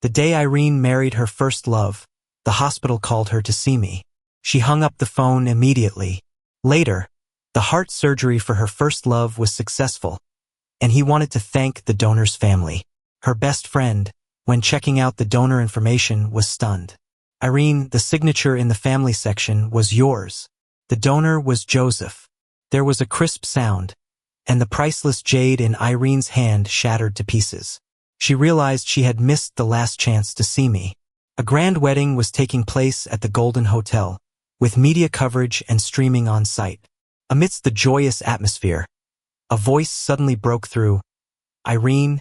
The day Irene married her first love, the hospital called her to see me. She hung up the phone immediately. Later, the heart surgery for her first love was successful, and he wanted to thank the donor's family. Her best friend, when checking out the donor information, was stunned. Irene, the signature in the family section was yours. The donor was Joseph. There was a crisp sound, and the priceless jade in Irene's hand shattered to pieces. She realized she had missed the last chance to see me. A grand wedding was taking place at the Golden Hotel, with media coverage and streaming on site. Amidst the joyous atmosphere, a voice suddenly broke through. Irene,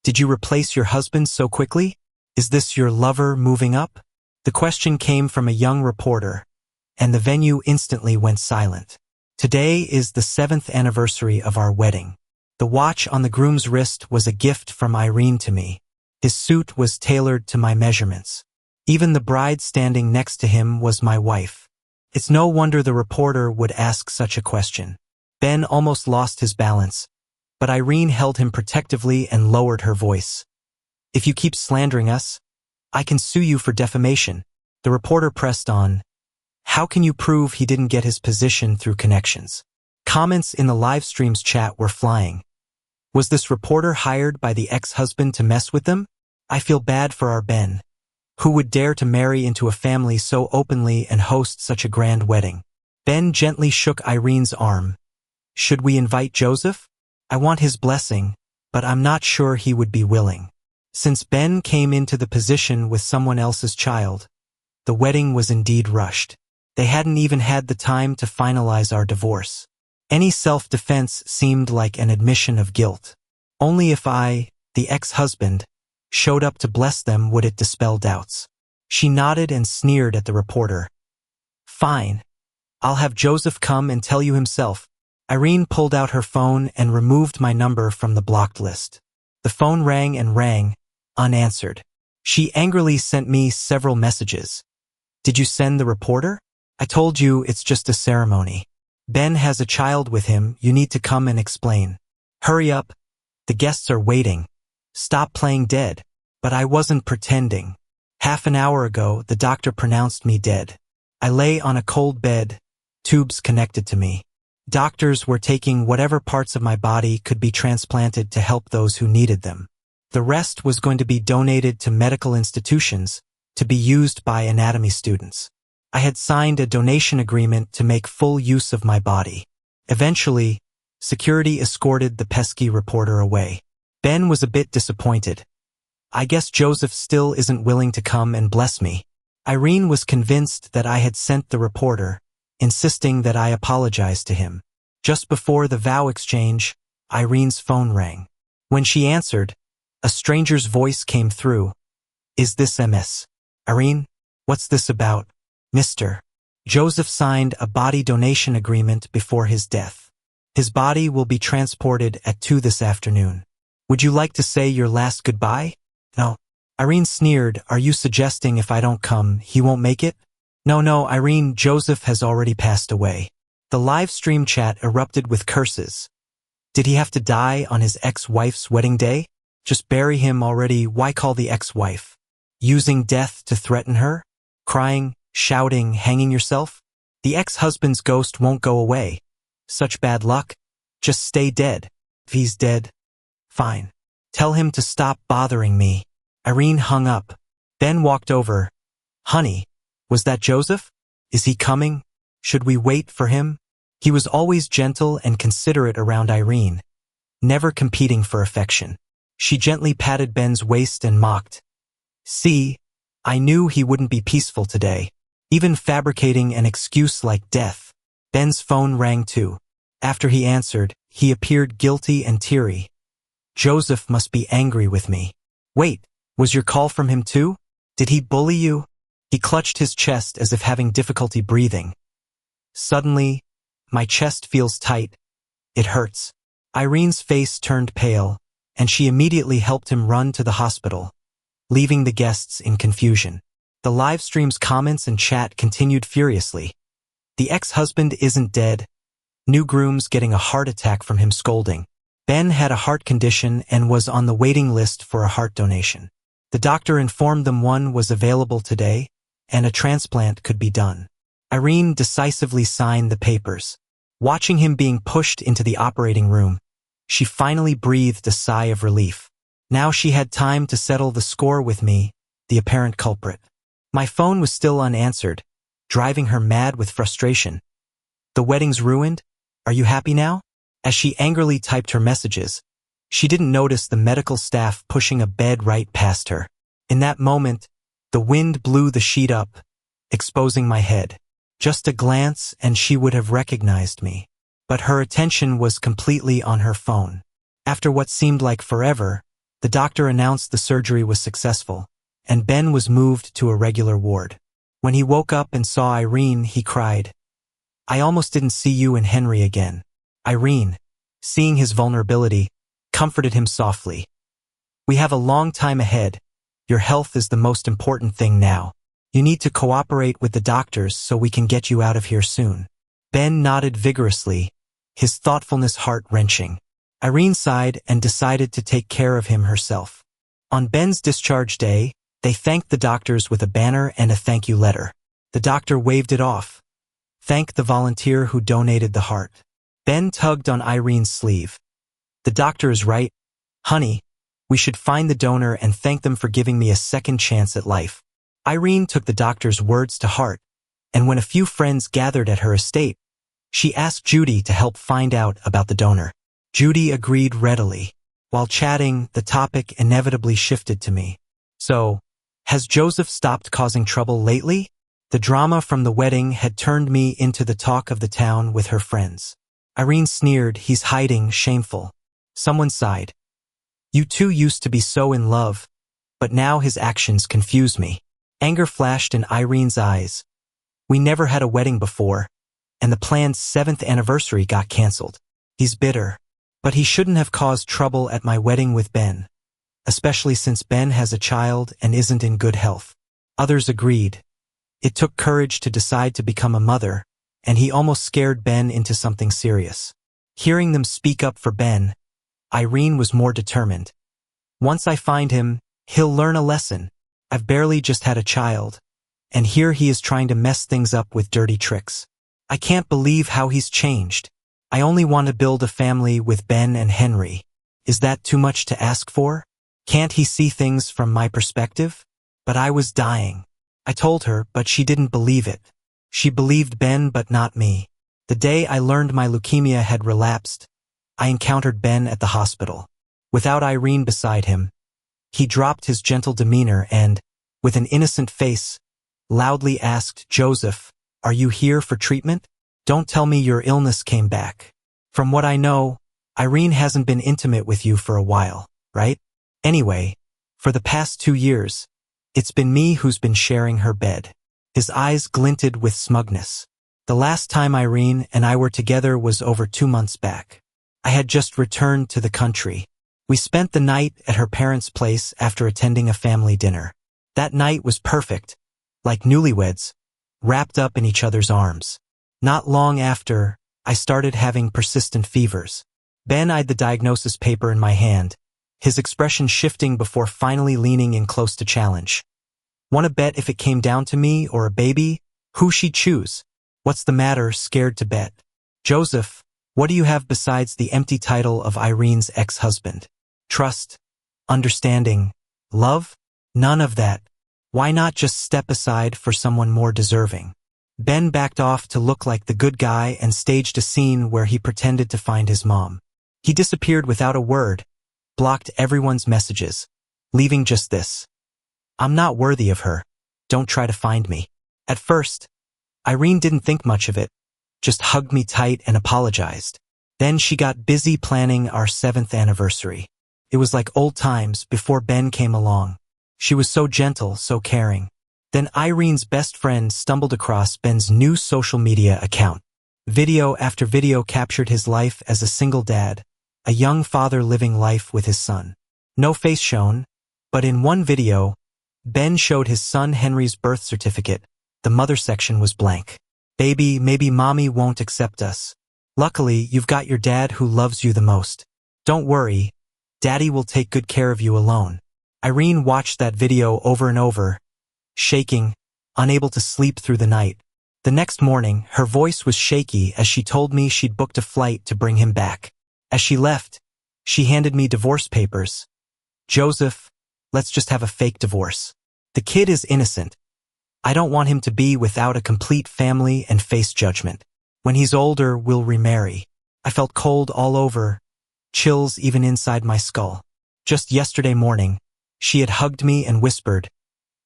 did you replace your husband so quickly? Is this your lover moving up? The question came from a young reporter, and the venue instantly went silent. Today is the 7th anniversary of our wedding. The watch on the groom's wrist was a gift from Irene to me. His suit was tailored to my measurements. Even the bride standing next to him was my wife. It's no wonder the reporter would ask such a question. Ben almost lost his balance, but Irene held him protectively and lowered her voice. If you keep slandering us, I can sue you for defamation. The reporter pressed on. How can you prove he didn't get his position through connections? Comments in the live stream's chat were flying. Was this reporter hired by the ex-husband to mess with them? I feel bad for our Ben. Who would dare to marry into a family so openly and host such a grand wedding? Ben gently shook Irene's arm. Should we invite Joseph? I want his blessing, but I'm not sure he would be willing. Since Ben came into the position with someone else's child, the wedding was indeed rushed. They hadn't even had the time to finalize our divorce. Any self-defense seemed like an admission of guilt. Only if I, the ex-husband, showed up to bless them would it dispel doubts. She nodded and sneered at the reporter. Fine. I'll have Joseph come and tell you himself. Irene pulled out her phone and removed my number from the blocked list. The phone rang and rang, unanswered. She angrily sent me several messages. Did you send the reporter? I told you it's just a ceremony. Ben has a child with him, you need to come and explain. Hurry up. The guests are waiting. Stop playing dead. But I wasn't pretending. Half an hour ago, the doctor pronounced me dead. I lay on a cold bed, tubes connected to me. Doctors were taking whatever parts of my body could be transplanted to help those who needed them. The rest was going to be donated to medical institutions to be used by anatomy students. I had signed a donation agreement to make full use of my body. Eventually, security escorted the pesky reporter away. Ben was a bit disappointed. I guess Joseph still isn't willing to come and bless me. Irene was convinced that I had sent the reporter, insisting that I apologize to him. Just before the vow exchange, Irene's phone rang. When she answered, a stranger's voice came through. Is this MS? Irene, what's this about? Mr. Joseph signed a body donation agreement before his death. His body will be transported at 2 this afternoon. Would you like to say your last goodbye? No. Irene sneered. Are you suggesting if I don't come, he won't make it? No, Irene, Joseph has already passed away. The live stream chat erupted with curses. Did he have to die on his ex-wife's wedding day? Just bury him already, why call the ex-wife? Using death to threaten her? Crying, shouting, hanging yourself? The ex-husband's ghost won't go away. Such bad luck? Just stay dead. If he's dead, fine. Tell him to stop bothering me. Irene hung up. Ben walked over. Honey, was that Joseph? Is he coming? Should we wait for him? He was always gentle and considerate around Irene, never competing for affection. She gently patted Ben's waist and mocked. See, I knew he wouldn't be peaceful today, even fabricating an excuse like death. Ben's phone rang too. After he answered, he appeared guilty and teary. Joseph must be angry with me. Wait, was your call from him too? Did he bully you? He clutched his chest as if having difficulty breathing. Suddenly, my chest feels tight. It hurts. Irene's face turned pale, and she immediately helped him run to the hospital, leaving the guests in confusion. The live stream's comments and chat continued furiously. The ex-husband isn't dead. New groom's getting a heart attack from him scolding. Ben had a heart condition and was on the waiting list for a heart donation. The doctor informed them one was available today, and a transplant could be done. Irene decisively signed the papers. Watching him being pushed into the operating room, she finally breathed a sigh of relief. Now she had time to settle the score with me, the apparent culprit. My phone was still unanswered, driving her mad with frustration. The wedding's ruined? Are you happy now? As she angrily typed her messages, she didn't notice the medical staff pushing a bed right past her. In that moment, the wind blew the sheet up, exposing my head. Just a glance and she would have recognized me. But her attention was completely on her phone. After what seemed like forever, the doctor announced the surgery was successful, and Ben was moved to a regular ward. When he woke up and saw Irene, he cried, "I almost didn't see you and Henry again." Irene, seeing his vulnerability, comforted him softly. "We have a long time ahead. Your health is the most important thing now. You need to cooperate with the doctors so we can get you out of here soon." Ben nodded vigorously, his thoughtfulness heart-wrenching. Irene sighed and decided to take care of him herself. On Ben's discharge day, they thanked the doctors with a banner and a thank you letter. The doctor waved it off. "Thank the volunteer who donated the heart." Ben tugged on Irene's sleeve. "The doctor is right. Honey, we should find the donor and thank them for giving me a second chance at life." Irene took the doctor's words to heart, and when a few friends gathered at her estate, she asked Judy to help find out about the donor. Judy agreed readily. While chatting, the topic inevitably shifted to me. "So, has Joseph stopped causing trouble lately?" The drama from the wedding had turned me into the talk of the town with her friends. Irene sneered, "He's hiding, shameful." Someone sighed. "You two used to be so in love, but now his actions confuse me." Anger flashed in Irene's eyes. "We never had a wedding before, and the planned 7th anniversary got canceled. He's bitter. But he shouldn't have caused trouble at my wedding with Ben, especially since Ben has a child and isn't in good health." Others agreed. It took courage to decide to become a mother, and he almost scared Ben into something serious. Hearing them speak up for Ben, Irene was more determined. "Once I find him, he'll learn a lesson. I've barely just had a child, and here he is trying to mess things up with dirty tricks. I can't believe how he's changed. I only want to build a family with Ben and Henry. Is that too much to ask for? Can't he see things from my perspective?" But I was dying. I told her, but she didn't believe it. She believed Ben but not me. The day I learned my leukemia had relapsed, I encountered Ben at the hospital. Without Irene beside him, he dropped his gentle demeanor and, with an innocent face, loudly asked, "Joseph, are you here for treatment? Don't tell me your illness came back. From what I know, Irene hasn't been intimate with you for a while, right? Anyway, for the past 2 years, it's been me who's been sharing her bed." His eyes glinted with smugness. "The last time Irene and I were together was over 2 months back. I had just returned to the country. We spent the night at her parents' place after attending a family dinner. That night was perfect, like newlyweds, wrapped up in each other's arms. Not long after, I started having persistent fevers." Ben eyed the diagnosis paper in my hand, his expression shifting before finally leaning in close to challenge. "Want to bet if it came down to me or a baby, who she'd choose?" "What's the matter, scared to bet?" "Joseph, what do you have besides the empty title of Irene's ex-husband? Trust, understanding, love? None of that. Why not just step aside for someone more deserving?" Ben backed off to look like the good guy and staged a scene where he pretended to find his mom. He disappeared without a word, blocked everyone's messages, leaving just this: "I'm not worthy of her. Don't try to find me." At first, Irene didn't think much of it, just hugged me tight and apologized. Then she got busy planning our 7th anniversary. It was like old times before Ben came along. She was so gentle, so caring. Then Irene's best friend stumbled across Ben's new social media account. Video after video captured his life as a single dad, a young father living life with his son. No face shown, but in one video, Ben showed his son Henry's birth certificate. The mother section was blank. "Baby, maybe mommy won't accept us. Luckily, you've got your dad who loves you the most. Don't worry, daddy will take good care of you alone." Irene watched that video over and over, shaking, unable to sleep through the night. The next morning, her voice was shaky as she told me she'd booked a flight to bring him back. As she left, she handed me divorce papers. Joseph, let's just have a fake divorce. The kid is innocent. I don't want him to be without a complete family and face judgment. When he's older, we'll remarry. I felt cold all over, chills even inside my skull. Just yesterday morning, she had hugged me and whispered,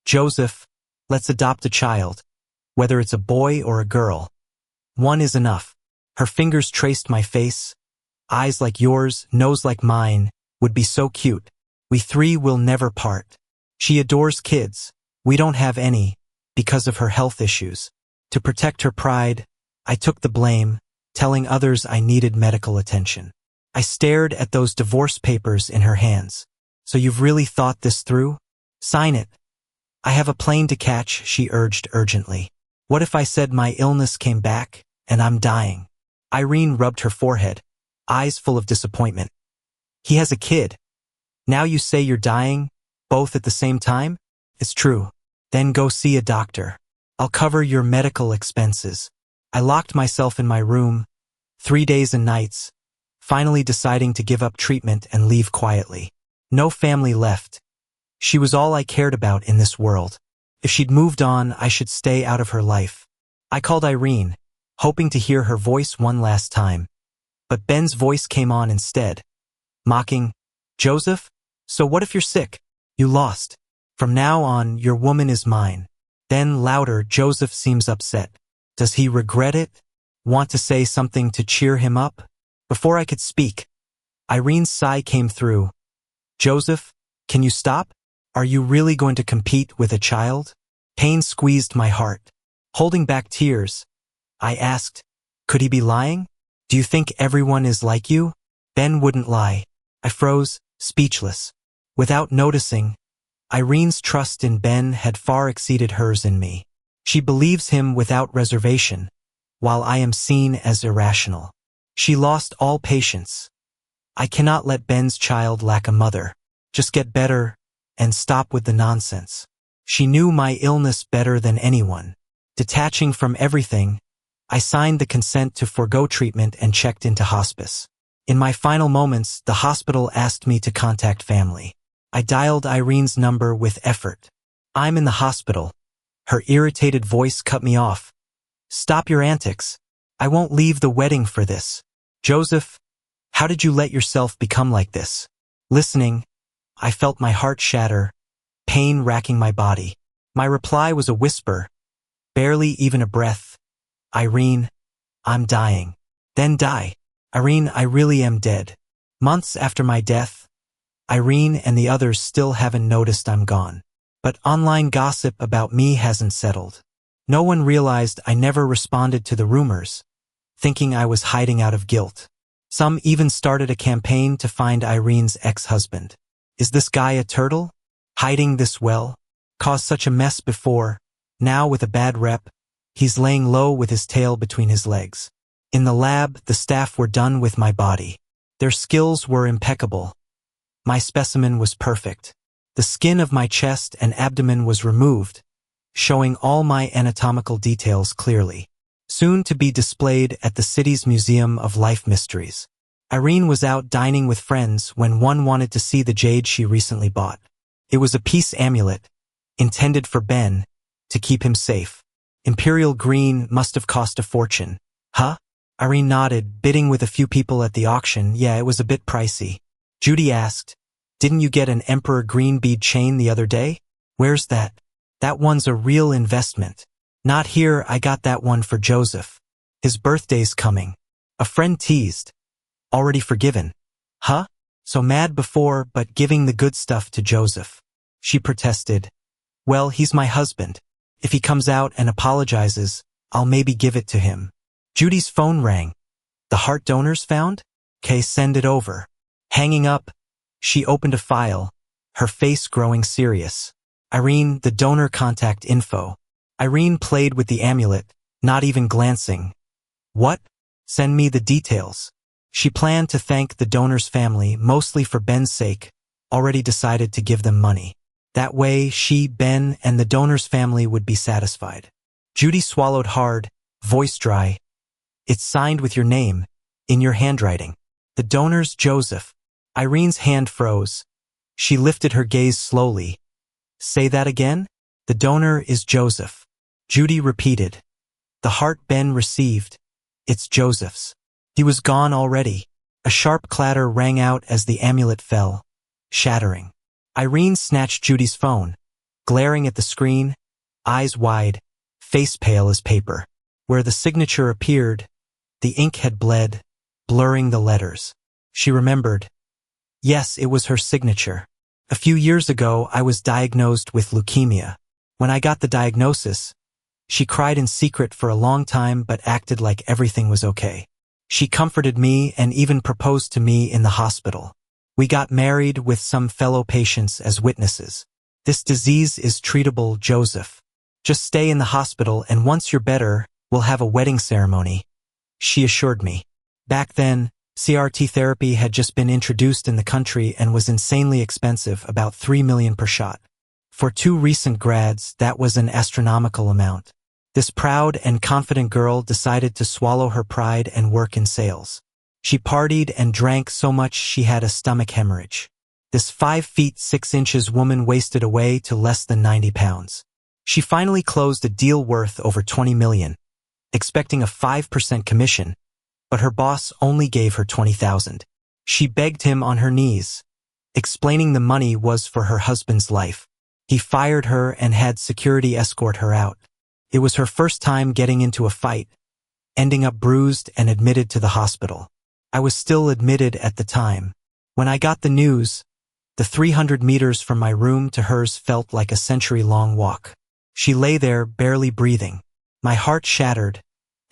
Joseph, let's adopt a child. Whether it's a boy or a girl. One is enough. Her fingers traced my face. Eyes like yours, nose like mine, would be so cute. We three will never part. She adores kids. We don't have any, because of her health issues. To protect her pride, I took the blame, telling others I needed medical attention. I stared at those divorce papers in her hands. So you've really thought this through? Sign it. I have a plane to catch, she urged urgently. What if I said my illness came back, and I'm dying? Irene rubbed her forehead, eyes full of disappointment. He has a kid. Now you say you're dying, both at the same time? It's true. Then go see a doctor. I'll cover your medical expenses. I locked myself in my room, 3 days and nights, finally deciding to give up treatment and leave quietly. No family left. She was all I cared about in this world. If she'd moved on, I should stay out of her life. I called Irene, hoping to hear her voice one last time. But Ben's voice came on instead, mocking, Joseph, so what if you're sick? You lost. From now on, your woman is mine. Then louder, Joseph seems upset. Does he regret it? Want to say something to cheer him up? Before I could speak, Irene's sigh came through. Joseph, can you stop? Are you really going to compete with a child? Pain squeezed my heart. Holding back tears, I asked, could he be lying? Do you think everyone is like you? Ben wouldn't lie. I froze, speechless. Without noticing, Irene's trust in Ben had far exceeded hers in me. She believes him without reservation, while I am seen as irrational. She lost all patience. I cannot let Ben's child lack a mother. Just get better and stop with the nonsense. She knew my illness better than anyone. Detaching from everything, I signed the consent to forego treatment and checked into hospice. In my final moments, the hospital asked me to contact family. I dialed Irene's number with effort. I'm in the hospital. Her irritated voice cut me off. Stop your antics. I won't leave the wedding for this. Joseph, how did you let yourself become like this? Listening, I felt my heart shatter, pain racking my body. My reply was a whisper, barely even a breath. Irene, I'm dying. Then die. Irene, I really am dead. Months after my death, Irene and the others still haven't noticed I'm gone. But online gossip about me hasn't settled. No one realized I never responded to the rumors, thinking I was hiding out of guilt. Some even started a campaign to find Irene's ex-husband. Is this guy a turtle? Hiding this well? Caused such a mess before. Now with a bad rep, he's laying low with his tail between his legs. In the lab, the staff were done with my body. Their skills were impeccable. My specimen was perfect. The skin of my chest and abdomen was removed, showing all my anatomical details clearly. Soon to be displayed at the city's Museum of Life Mysteries. Irene was out dining with friends when one wanted to see the jade she recently bought. It was a peace amulet, intended for Ben, to keep him safe. Imperial green must have cost a fortune. Huh? Irene nodded, bidding with a few people at the auction. Yeah, it was a bit pricey. Judy asked, didn't you get an emperor green bead chain the other day? Where's that? That one's a real investment. Not here, I got that one for Joseph. His birthday's coming. A friend teased. Already forgiven. Huh? So mad before, but giving the good stuff to Joseph. She protested. Well, he's my husband. If he comes out and apologizes, I'll maybe give it to him. Judy's phone rang. The heart donors found? Okay, send it over. Hanging up, she opened a file, her face growing serious. Irene, the donor contact info. Irene played with the amulet, not even glancing. What? Send me the details. She planned to thank the donor's family, mostly for Ben's sake, already decided to give them money. That way, she, Ben, and the donor's family would be satisfied. Judy swallowed hard, voice dry. It's signed with your name, in your handwriting. The donor's Joseph. Irene's hand froze. She lifted her gaze slowly. Say that again? The donor is Joseph. Judy repeated. The heart Ben received. It's Joseph's. He was gone already. A sharp clatter rang out as the amulet fell, shattering. Irene snatched Judy's phone, glaring at the screen, eyes wide, face pale as paper. Where the signature appeared, the ink had bled, blurring the letters. She remembered. Yes, it was her signature. A few years ago, I was diagnosed with leukemia. When I got the diagnosis, she cried in secret for a long time but acted like everything was okay. She comforted me and even proposed to me in the hospital. We got married with some fellow patients as witnesses. This disease is treatable, Joseph. Just stay in the hospital and once you're better, we'll have a wedding ceremony, she assured me. Back then, CRT therapy had just been introduced in the country and was insanely expensive, about $3 million per shot. For 2 recent grads, that was an astronomical amount. This proud and confident girl decided to swallow her pride and work in sales. She partied and drank so much she had a stomach hemorrhage. This 5 feet 6 inches woman wasted away to less than 90 pounds. She finally closed a deal worth over $20 million, expecting a 5% commission, but her boss only gave her $20,000. She begged him on her knees, explaining the money was for her husband's life. He fired her and had security escort her out. It was her first time getting into a fight, ending up bruised and admitted to the hospital. I was still admitted at the time. When I got the news, the 300 meters from my room to hers felt like a century-long walk. She lay there, barely breathing. My heart shattered,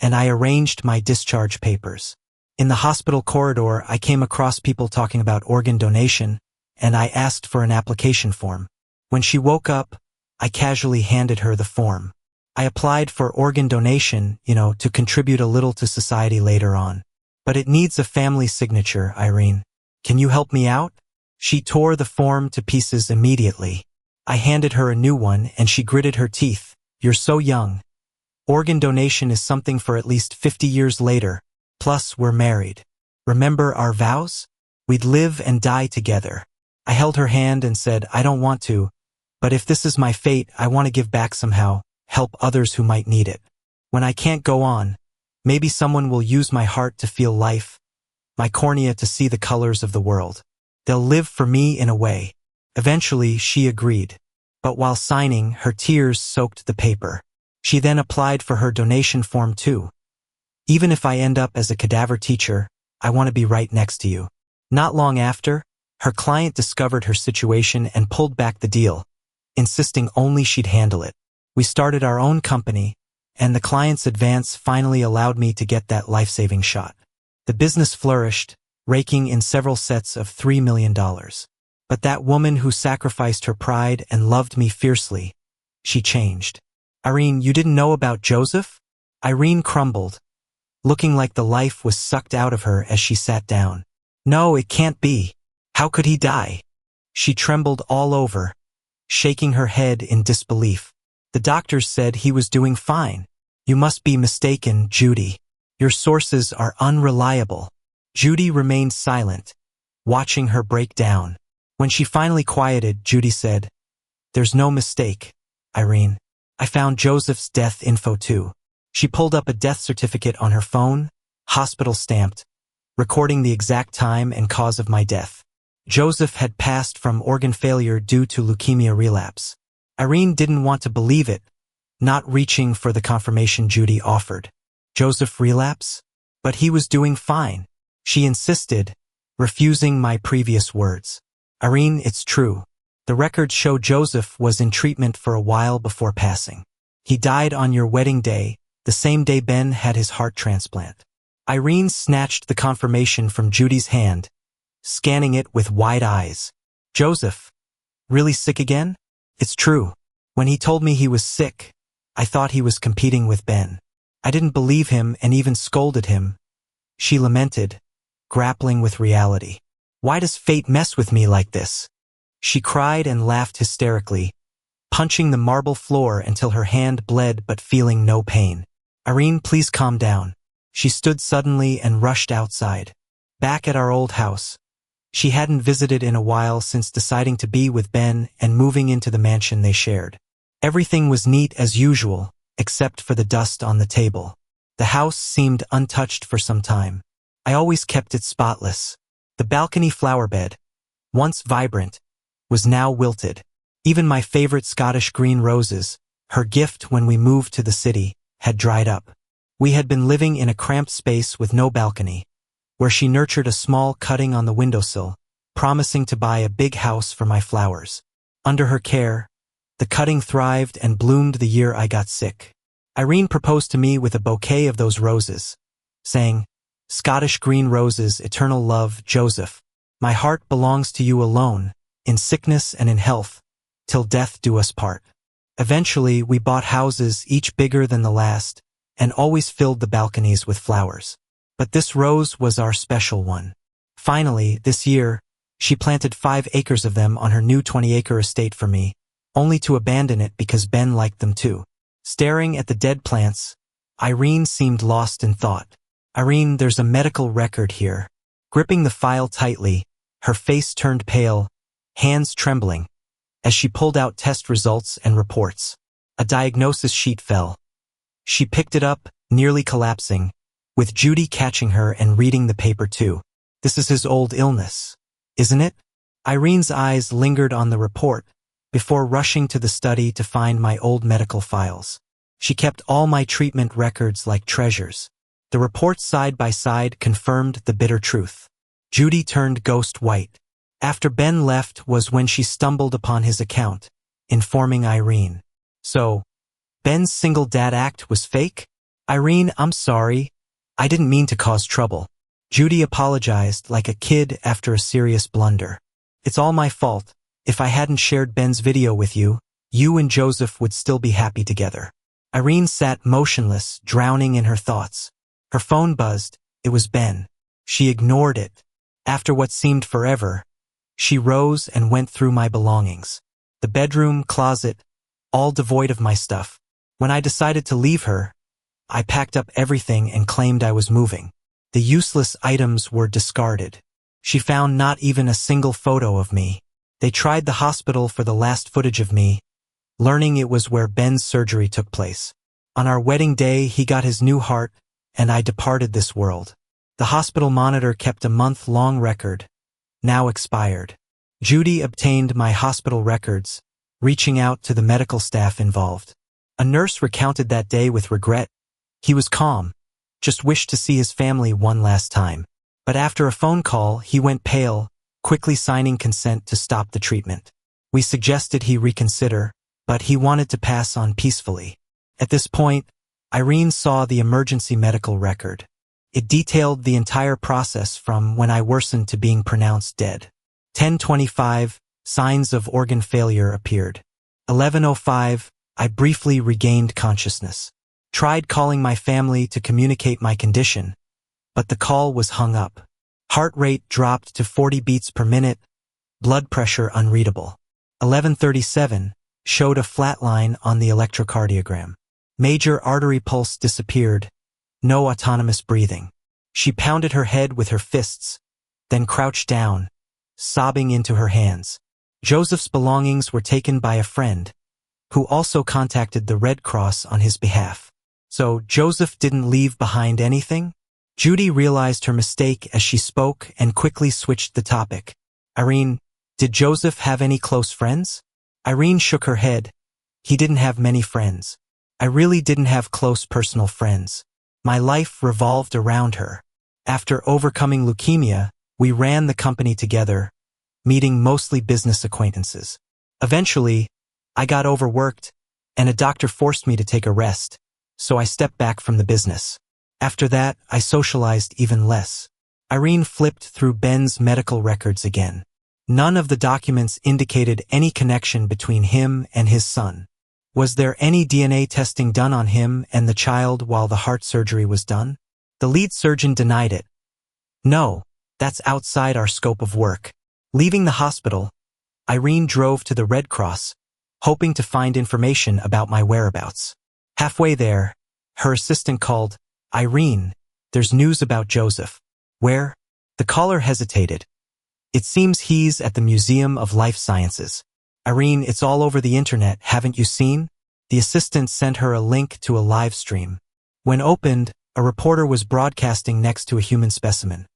and I arranged my discharge papers. In the hospital corridor, I came across people talking about organ donation, and I asked for an application form. When she woke up, I casually handed her the form. I applied for organ donation, to contribute a little to society later on. But it needs a family signature, Irene. Can you help me out? She tore the form to pieces immediately. I handed her a new one and she gritted her teeth. You're so young. Organ donation is something for at least 50 years later. Plus, we're married. Remember our vows? We'd live and die together. I held her hand and said, I don't want to, but if this is my fate, I want to give back somehow, help others who might need it. When I can't go on, maybe someone will use my heart to feel life, my cornea to see the colors of the world. They'll live for me in a way. Eventually, she agreed. But while signing, her tears soaked the paper. She then applied for her donation form too. Even if I end up as a cadaver teacher, I want to be right next to you. Not long after, her client discovered her situation and pulled back the deal, insisting only she'd handle it. We started our own company, and the client's advance finally allowed me to get that life-saving shot. The business flourished, raking in several sets of $3 million. But that woman who sacrificed her pride and loved me fiercely, she changed. Irene, you didn't know about Joseph? Irene crumbled, looking like the life was sucked out of her as she sat down. No, it can't be. How could he die? She trembled all over, shaking her head in disbelief. The doctors said he was doing fine. You must be mistaken, Judy. Your sources are unreliable. Judy remained silent, watching her break down. When she finally quieted, Judy said, There's no mistake, Irene. I found Joseph's death info too. She pulled up a death certificate on her phone, hospital stamped, recording the exact time and cause of my death. Joseph had passed from organ failure due to leukemia relapse. Irene didn't want to believe it, not reaching for the confirmation Judy offered. Joseph relapse? But he was doing fine. She insisted, refusing my previous words. Irene, it's true. The records show Joseph was in treatment for a while before passing. He died on your wedding day, the same day Ben had his heart transplant. Irene snatched the confirmation from Judy's hand, scanning it with wide eyes. Joseph, really sick again? It's true. When he told me he was sick, I thought he was competing with Ben. I didn't believe him and even scolded him. She lamented, grappling with reality. Why does fate mess with me like this? She cried and laughed hysterically, punching the marble floor until her hand bled but feeling no pain. Irene, please calm down. She stood suddenly and rushed outside. Back at our old house. She hadn't visited in a while since deciding to be with Ben and moving into the mansion they shared. Everything was neat as usual, except for the dust on the table. The house seemed untouched for some time. I always kept it spotless. The balcony flower bed, once vibrant, was now wilted. Even my favorite Scottish green roses, her gift when we moved to the city, had dried up. We had been living in a cramped space with no balcony, where she nurtured a small cutting on the windowsill, promising to buy a big house for my flowers. Under her care, the cutting thrived and bloomed the year I got sick. Irene proposed to me with a bouquet of those roses, saying, "Scottish green roses, eternal love, Joseph. My heart belongs to you alone, in sickness and in health, till death do us part." Eventually, we bought houses each bigger than the last, and always filled the balconies with flowers. But this rose was our special one. Finally, this year, she planted 5 acres of them on her new 20-acre estate for me, only to abandon it because Ben liked them too. Staring at the dead plants, Irene seemed lost in thought. "Irene, there's a medical record here." Gripping the file tightly, her face turned pale, hands trembling, as she pulled out test results and reports. A diagnosis sheet fell. She picked it up, nearly collapsing, with Judy catching her and reading the paper too. "This is his old illness, isn't it?" Irene's eyes lingered on the report, before rushing to the study to find my old medical files. She kept all my treatment records like treasures. The reports side by side confirmed the bitter truth. Judy turned ghost white. After Ben left was when she stumbled upon his account, informing Irene. "So, Ben's single dad act was fake?" "Irene, I'm sorry. I didn't mean to cause trouble." Judy apologized like a kid after a serious blunder. "It's all my fault. If I hadn't shared Ben's video with you, you and Joseph would still be happy together." Irene sat motionless, drowning in her thoughts. Her phone buzzed. It was Ben. She ignored it. After what seemed forever, she rose and went through my belongings. The bedroom, closet, all devoid of my stuff. When I decided to leave her, I packed up everything and claimed I was moving. The useless items were discarded. She found not even a single photo of me. They tried the hospital for the last footage of me, learning it was where Ben's surgery took place. On our wedding day, he got his new heart, and I departed this world. The hospital monitor kept a month-long record, now expired. Judy obtained my hospital records, reaching out to the medical staff involved. A nurse recounted that day with regret. He was calm, just wished to see his family one last time. But after a phone call, he went pale, quickly signing consent to stop the treatment. We suggested he reconsider, but he wanted to pass on peacefully. At this point, Irene saw the emergency medical record. It detailed the entire process from when I worsened to being pronounced dead. 10:25, signs of organ failure appeared. 11:05, I briefly regained consciousness. Tried calling my family to communicate my condition, but the call was hung up. Heart rate dropped to 40 beats per minute, blood pressure unreadable. 11:37 showed a flat line on the electrocardiogram. Major artery pulse disappeared, no autonomous breathing. She pounded her head with her fists, then crouched down, sobbing into her hands. Joseph's belongings were taken by a friend, who also contacted the Red Cross on his behalf. So Joseph didn't leave behind anything? Judy realized her mistake as she spoke and quickly switched the topic. "Irene, did Joseph have any close friends?" Irene shook her head. "He didn't have many friends. I really didn't have close personal friends. My life revolved around her. After overcoming leukemia, we ran the company together, meeting mostly business acquaintances. Eventually, I got overworked, and a doctor forced me to take a rest, so I stepped back from the business. After that, I socialized even less." Irene flipped through Ben's medical records again. None of the documents indicated any connection between him and his son. Was there any DNA testing done on him and the child while the heart surgery was done? The lead surgeon denied it. "No, that's outside our scope of work." Leaving the hospital, Irene drove to the Red Cross, hoping to find information about my whereabouts. Halfway there, her assistant called, "Irene, there's news about Joseph." "Where?" The caller hesitated. "It seems he's at the Museum of Life Sciences." "Irene, it's all over the internet, haven't you seen?" The assistant sent her a link to a live stream. When opened, a reporter was broadcasting next to a human specimen.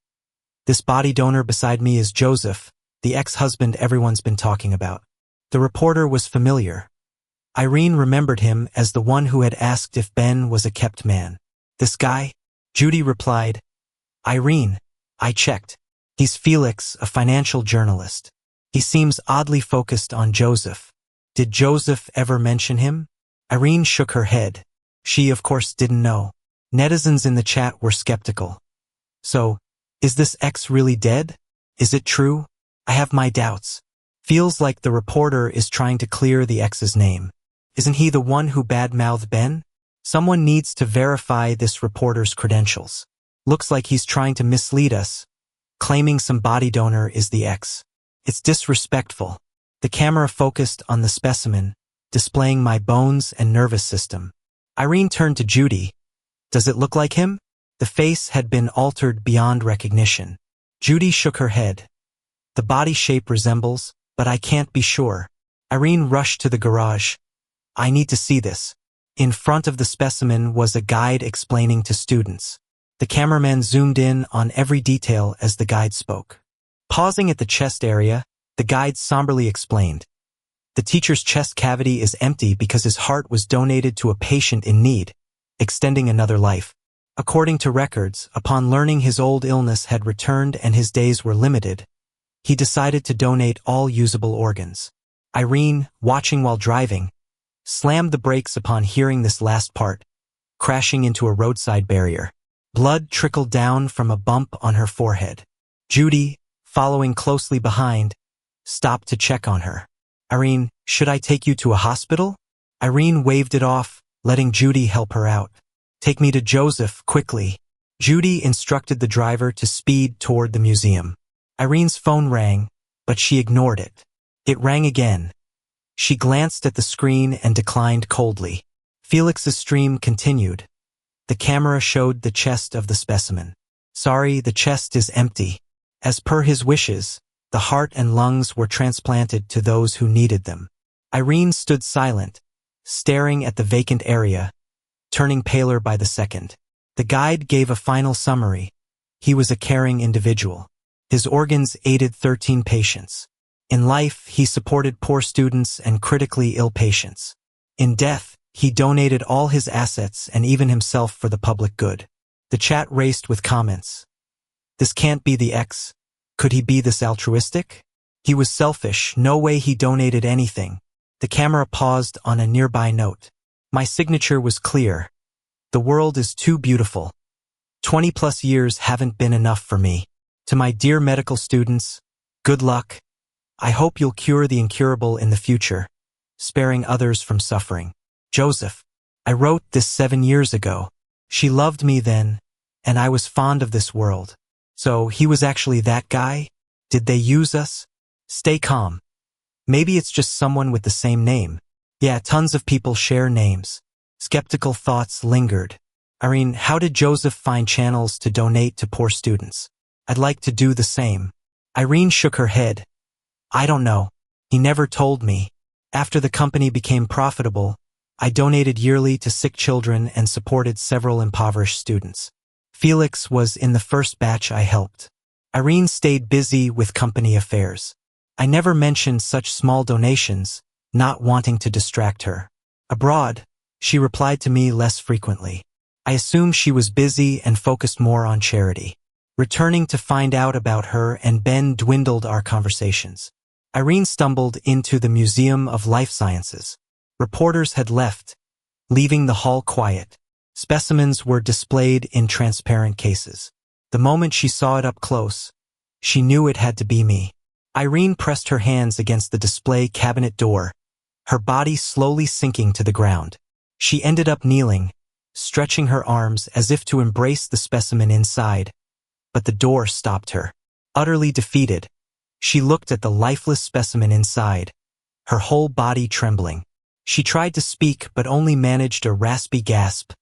"This body donor beside me is Joseph, the ex-husband everyone's been talking about." The reporter was familiar. Irene remembered him as the one who had asked if Ben was a kept man. "This guy?" Judy replied. "Irene, I checked. He's Felix, a financial journalist. He seems oddly focused on Joseph. Did Joseph ever mention him?" Irene shook her head. She, of course, didn't know. Netizens in the chat were skeptical. "So, is this ex really dead? Is it true? I have my doubts." Feels like the reporter is trying to clear the ex's name. Isn't he the one who bad-mouthed Ben? Someone needs to verify this reporter's credentials. Looks like he's trying to mislead us, claiming some body donor is the ex. It's disrespectful. The camera focused on the specimen, displaying my bones and nervous system. Irene turned to Judy. "Does it look like him?" The face had been altered beyond recognition. Judy shook her head. "The body shape resembles, but I can't be sure." Irene rushed to the garage. "I need to see this." In front of the specimen was a guide explaining to students. The cameraman zoomed in on every detail as the guide spoke. Pausing at the chest area, the guide somberly explained. "The teacher's chest cavity is empty because his heart was donated to a patient in need, extending another life. According to records, upon learning his old illness had returned and his days were limited, he decided to donate all usable organs." Irene, watching while driving, slammed the brakes upon hearing this last part, crashing into a roadside barrier. Blood trickled down from a bump on her forehead. Judy, following closely behind, stopped to check on her. "Irene, should I take you to a hospital?" Irene waved it off, letting Judy help her out. "Take me to Joseph, quickly." Judy instructed the driver to speed toward the museum. Irene's phone rang, but she ignored it. It rang again. She glanced at the screen and declined coldly. Felix's stream continued. The camera showed the chest of the specimen. "Sorry, the chest is empty." As per his wishes, the heart and lungs were transplanted to those who needed them. Irene stood silent, staring at the vacant area, turning paler by the second. The guide gave a final summary. He was a caring individual. His organs aided 13 patients. In life, he supported poor students and critically ill patients. In death, he donated all his assets and even himself for the public good. The chat raced with comments. "This can't be the ex. Could he be this altruistic? He was selfish, no way he donated anything." The camera paused on a nearby note. My signature was clear. "The world is too beautiful. 20+ years haven't been enough for me. To my dear medical students, good luck. I hope you'll cure the incurable in the future, sparing others from suffering. Joseph." I wrote this 7 years ago. She loved me then, and I was fond of this world. So he was actually that guy? Did they use us? Stay calm. Maybe it's just someone with the same name. Yeah, tons of people share names. Skeptical thoughts lingered. Irene, how did Joseph find channels to donate to poor students? I'd like to do the same. Irene shook her head. I don't know. He never told me. After the company became profitable, I donated yearly to sick children and supported several impoverished students. Felix was in the first batch I helped. Irene stayed busy with company affairs. I never mentioned such small donations, not wanting to distract her. Abroad, she replied to me less frequently. I assumed she was busy and focused more on charity. Returning to find out about her and Ben dwindled our conversations. Irene stumbled into the Museum of Life Sciences. Reporters had left, leaving the hall quiet. Specimens were displayed in transparent cases. The moment she saw it up close, she knew it had to be me. Irene pressed her hands against the display cabinet door, her body slowly sinking to the ground. She ended up kneeling, stretching her arms as if to embrace the specimen inside, but the door stopped her. Utterly defeated, She looked at the lifeless specimen inside, her whole body trembling. She tried to speak but only managed a raspy gasp,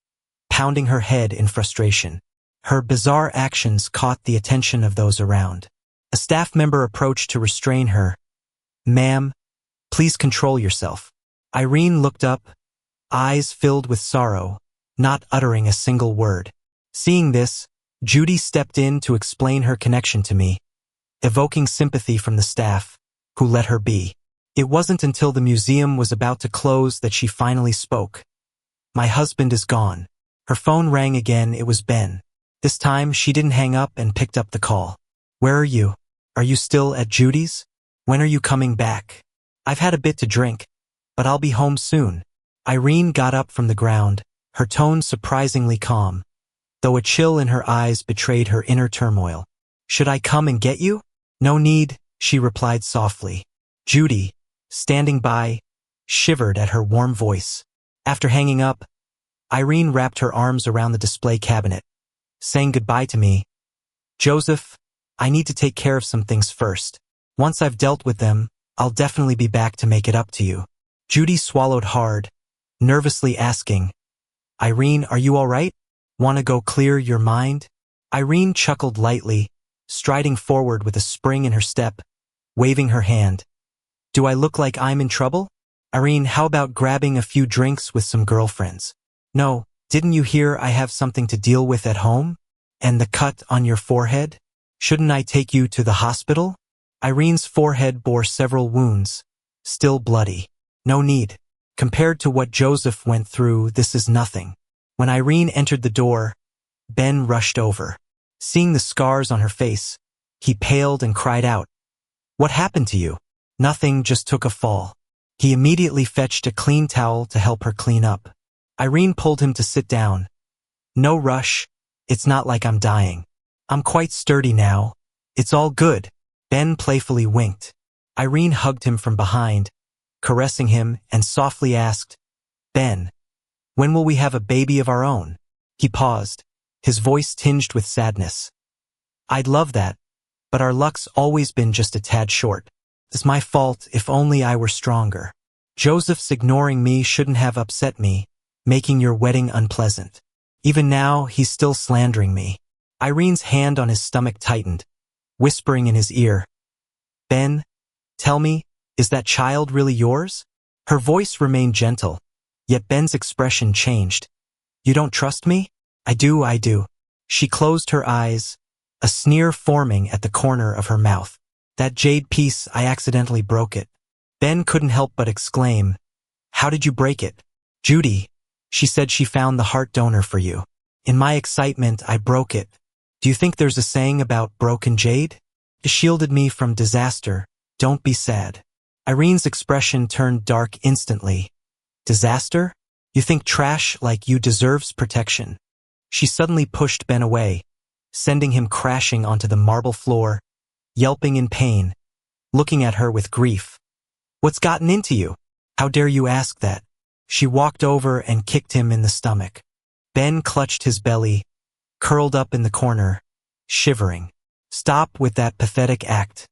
pounding her head in frustration. Her bizarre actions caught the attention of those around. A staff member approached to restrain her. "Ma'am, please control yourself." Irene looked up, eyes filled with sorrow, not uttering a single word. Seeing this, Judy stepped in to explain her connection to me, evoking sympathy from the staff, who let her be. It wasn't until the museum was about to close that she finally spoke. "My husband is gone." Her phone rang again. It was Ben. This time, she didn't hang up and picked up the call. "Where are you? Are you still at Judy's? When are you coming back?" "I've had a bit to drink, but I'll be home soon." Irene got up from the ground, her tone surprisingly calm, though a chill in her eyes betrayed her inner turmoil. "Should I come and get you?" "No need," she replied softly. Judy, standing by, shivered at her warm voice. After hanging up, Irene wrapped her arms around the display cabinet, saying goodbye to me. "Joseph, I need to take care of some things first. Once I've dealt with them, I'll definitely be back to make it up to you." Judy swallowed hard, nervously asking, "Irene, are you all right? Want to go clear your mind?" Irene chuckled lightly, striding forward with a spring in her step, waving her hand. "Do I look like I'm in trouble? Irene, how about grabbing a few drinks with some girlfriends?" "No, didn't you hear I have something to deal with at home? And the cut on your forehead? Shouldn't I take you to the hospital?" Irene's forehead bore several wounds, still bloody. "No need. Compared to what Joseph went through, this is nothing." When Irene entered the door, Ben rushed over. Seeing the scars on her face, he paled and cried out, "What happened to you?" "Nothing, just took a fall." He immediately fetched a clean towel to help her clean up. Irene pulled him to sit down. "No rush. It's not like I'm dying. I'm quite sturdy now. It's all good." Ben playfully winked. Irene hugged him from behind, caressing him, and softly asked, "Ben, when will we have a baby of our own?" He paused, his voice tinged with sadness. "I'd love that, but our luck's always been just a tad short. It's my fault. If only I were stronger. Joseph's ignoring me shouldn't have upset me, making your wedding unpleasant. Even now, he's still slandering me." Irene's hand on his stomach tightened, whispering in his ear, "Ben, tell me, is that child really yours?" Her voice remained gentle, yet Ben's expression changed. "You don't trust me?" I do. She closed her eyes, a sneer forming at the corner of her mouth. "That jade piece, I accidentally broke it." Ben couldn't help but exclaim, "How did you break it?" "Judy, she said she found the heart donor for you. In my excitement, I broke it. Do you think there's a saying about broken jade? It shielded me from disaster. Don't be sad." Irene's expression turned dark instantly. "Disaster? You think trash like you deserves protection?" She suddenly pushed Ben away, sending him crashing onto the marble floor, yelping in pain, looking at her with grief. "What's gotten into you? How dare you ask that?" She walked over and kicked him in the stomach. Ben clutched his belly, curled up in the corner, shivering. "Stop with that pathetic act.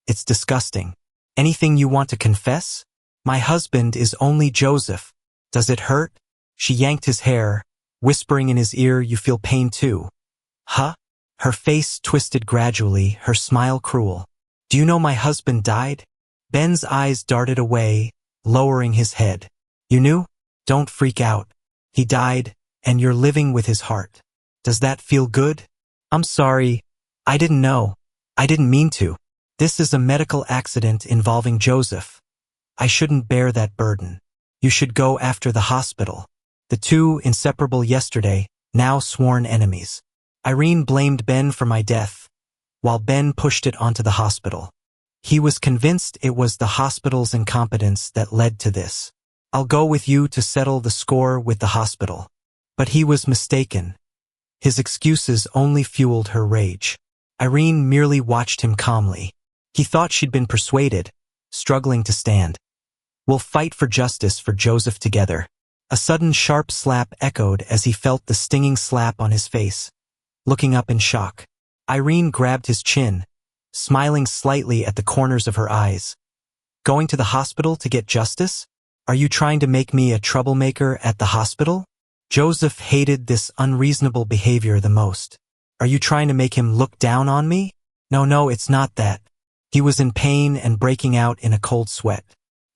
It's disgusting. Anything you want to confess? My husband is only Joseph. Does it hurt?" She yanked his hair, whispering in his ear, "You feel pain too." "Huh?" Her face twisted gradually, her smile cruel. "Do you know my husband died?" Ben's eyes darted away, lowering his head. "You knew? Don't freak out. He died, and you're living with his heart. Does that feel good?" "I'm sorry. I didn't know. I didn't mean to. This is a medical accident involving Joseph. I shouldn't bear that burden. You should go after the hospital." The two, inseparable yesterday, now sworn enemies. Irene blamed Ben for my death, while Ben pushed it onto the hospital. He was convinced it was the hospital's incompetence that led to this. "I'll go with you to settle the score with the hospital." But he was mistaken. His excuses only fueled her rage. Irene merely watched him calmly. He thought she'd been persuaded, struggling to stand. "We'll fight for justice for Joseph together." A sudden sharp slap echoed as he felt the stinging slap on his face, looking up in shock. Irene grabbed his chin, smiling slightly at the corners of her eyes. Going to the hospital to get justice? Are you trying to make me a troublemaker at the hospital? Joseph hated this unreasonable behavior the most. Are you trying to make him look down on me? No, it's not that. He was in pain and breaking out in a cold sweat.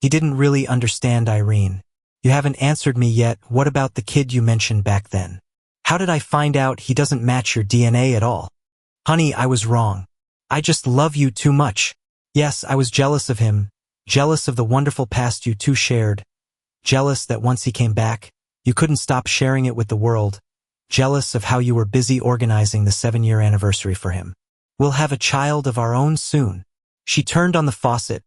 He didn't really understand Irene. You haven't answered me yet. What about the kid you mentioned back then? How did I find out he doesn't match your DNA at all? Honey, I was wrong. I just love you too much. Yes, I was jealous of him, jealous of the wonderful past you two shared, jealous that once he came back, you couldn't stop sharing it with the world, jealous of how you were busy organizing the 7-year anniversary for him. We'll have a child of our own soon. She turned on the faucet,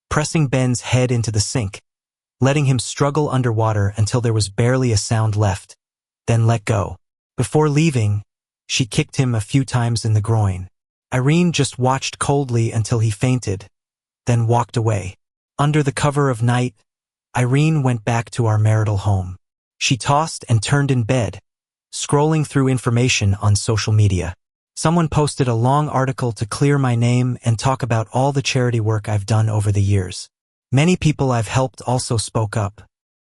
pressing Ben's head into the sink, letting him struggle underwater until there was barely a sound left, then let go. Before leaving, she kicked him a few times in the groin. Irene just watched coldly until he fainted, then walked away. Under the cover of night, Irene went back to our marital home. She tossed and turned in bed, scrolling through information on social media. Someone posted a long article to clear my name and talk about all the charity work I've done over the years. Many people I've helped also spoke up.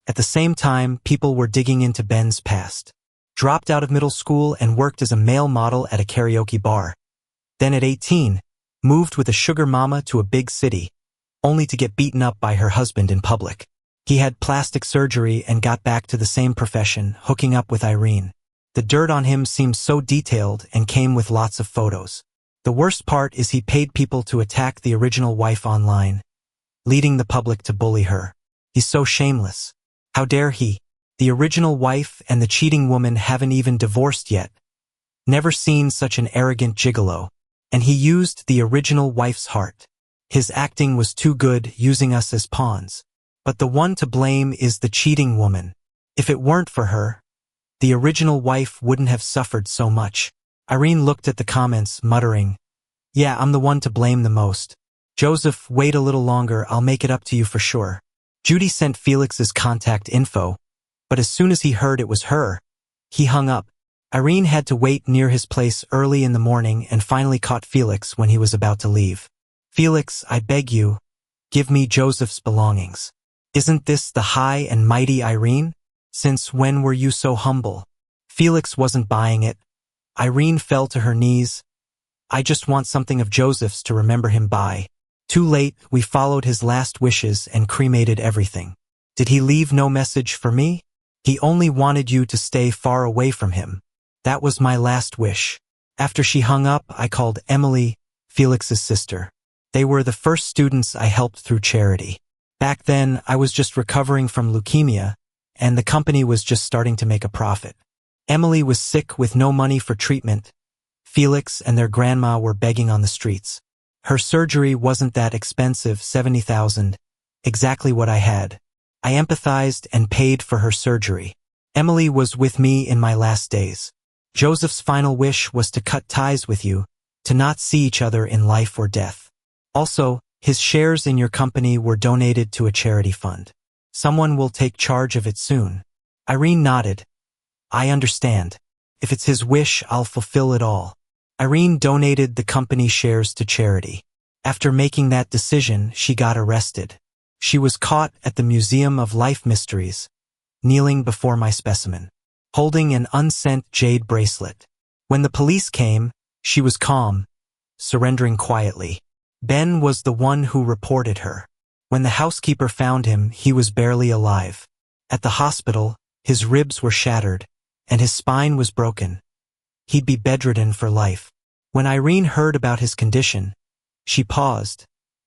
At the same time, people were digging into Ben's past. Dropped out of middle school and worked as a male model at a karaoke bar. Then at 18, moved with a sugar mama to a big city, only to get beaten up by her husband in public. He had plastic surgery and got back to the same profession, hooking up with Irene. The dirt on him seemed so detailed and came with lots of photos. The worst part is he paid people to attack the original wife online, leading the public to bully her. He's so shameless. How dare he? The original wife and the cheating woman haven't even divorced yet. Never seen such an arrogant gigolo. And he used the original wife's heart. His acting was too good, using us as pawns. But the one to blame is the cheating woman. If it weren't for her, the original wife wouldn't have suffered so much. Irene looked at the comments, muttering, "Yeah, I'm the one to blame the most. Joseph, wait a little longer, I'll make it up to you for sure." Judy sent Felix's contact info, but as soon as he heard it was her, he hung up. Irene had to wait near his place early in the morning and finally caught Felix when he was about to leave. "Felix, I beg you, give me Joseph's belongings. Isn't this the high and mighty Irene? Since when were you so humble?" Felix wasn't buying it. Irene fell to her knees. "I just want something of Joseph's to remember him by." Too late, we followed his last wishes and cremated everything. Did he leave no message for me? He only wanted you to stay far away from him. That was my last wish. After she hung up, I called Emily, Felix's sister. They were the first students I helped through charity. Back then, I was just recovering from leukemia, and the company was just starting to make a profit. Emily was sick with no money for treatment. Felix and their grandma were begging on the streets. Her surgery wasn't that expensive, $70,000, exactly what I had. I empathized and paid for her surgery. Emily was with me in my last days. Joseph's final wish was to cut ties with you, to not see each other in life or death. Also, his shares in your company were donated to a charity fund. Someone will take charge of it soon. Irene nodded. I understand. If it's his wish, I'll fulfill it all. Irene donated the company shares to charity. After making that decision, she got arrested. She was caught at the Museum of Life Mysteries, kneeling before my specimen, holding an unsent jade bracelet. When the police came, she was calm, surrendering quietly. Ben was the one who reported her. When the housekeeper found him, he was barely alive. At the hospital, his ribs were shattered, and his spine was broken. He'd be bedridden for life. When Irene heard about his condition, she paused,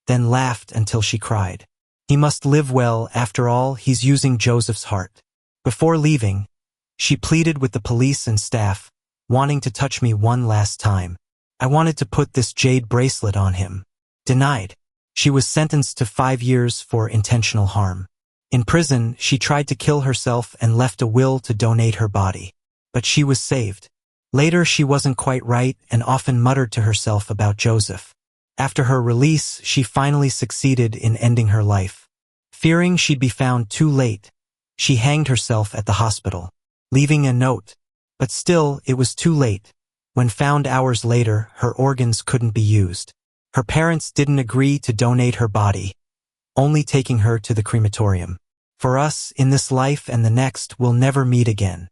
then laughed until she cried. He must live well, after all, he's using Joseph's heart. Before leaving, she pleaded with the police and staff, wanting to touch me one last time. I wanted to put this jade bracelet on him. Denied. She was sentenced to 5 years for intentional harm. In prison, she tried to kill herself and left a will to donate her body. But she was saved. Later, she wasn't quite right and often muttered to herself about Joseph. After her release, she finally succeeded in ending her life. Fearing she'd be found too late, she hanged herself at the hospital, leaving a note. But still, it was too late. When found hours later, her organs couldn't be used. Her parents didn't agree to donate her body, only taking her to the crematorium. For us, in this life and the next, we'll never meet again.